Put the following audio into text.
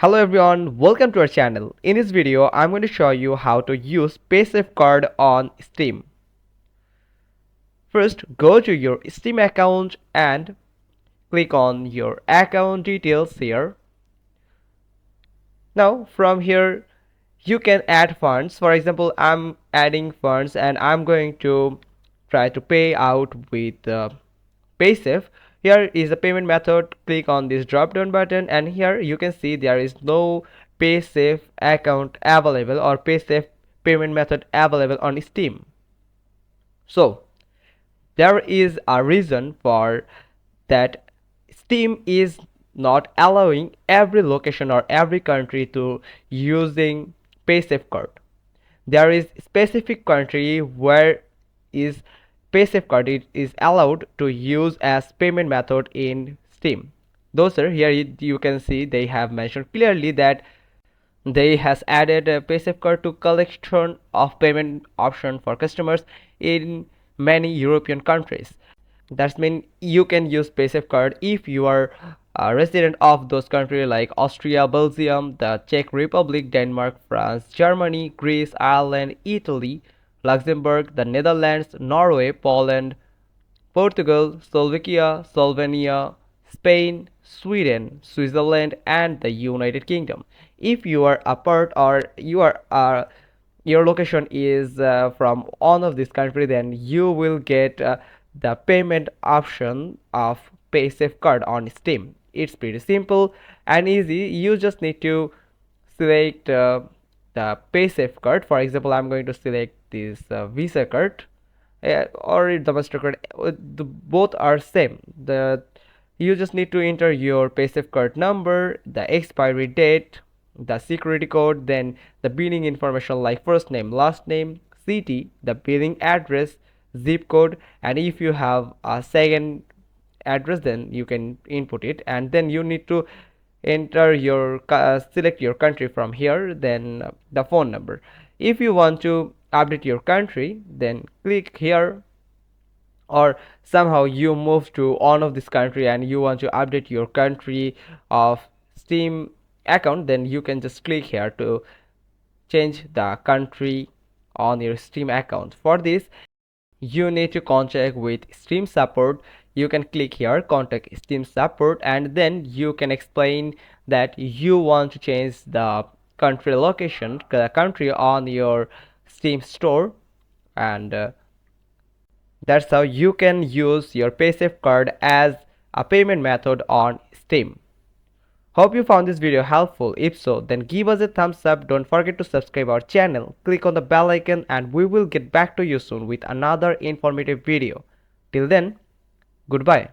Hello everyone, welcome to our channel. In this video, I'm going to show you how to use PaySafeCard on Steam. First, go to your Steam account and click on your account details here. Now, from here, you can add funds. For example, I'm adding funds and I'm going to try to pay out with paysafe. Here is the payment method. Click on this drop down button and here you can see there is no paysafe account available or paysafe payment method available on Steam. So there is a reason for that. Steam is not allowing every location or every country to using PaySafeCard. There is specific country where is PaySafeCard is allowed to use as payment method in Steam. Those are here you can see they have mentioned clearly that they has added a PaySafeCard to collection of payment option for customers in many European countries. That means you can use PaySafeCard if you are a resident of those countries like Austria, Belgium, the Czech Republic, Denmark, France, Germany, Greece, Ireland, Italy, Luxembourg, the Netherlands, Norway, Poland, Portugal, Slovakia, Slovenia, Spain, Sweden, Switzerland, and the United Kingdom. If you are a part or you are your location is from one of these countries, then you will get the payment option of PaySafeCard on Steam. It's pretty simple and easy. You just need to select the PaySafeCard. For example, I'm going to select this Visa card or the MasterCard. Both are same. You just need to enter your PaySafeCard number, the expiry date, the security code, then the billing information like first name, last name, city, the billing address, zip code, and if you have a second address then you can input it, and then you need to enter your select your country from here, then the phone number. If you want to update your country, then click here, or somehow you move to one of this country and you want to update your country of Steam account, then you can just click here to change the country on your Steam account. For this you need to contact with Steam support. You can click here contact Steam support and then you can explain that you want to change the country location, the country on your Steam store, and that's how you can use your PaySafeCard as a payment method on Steam. Hope you found this video helpful. If so, then give us a thumbs up. Don't forget to subscribe our channel. Click on the bell icon and we will get back to you soon with another informative video. Till then, goodbye.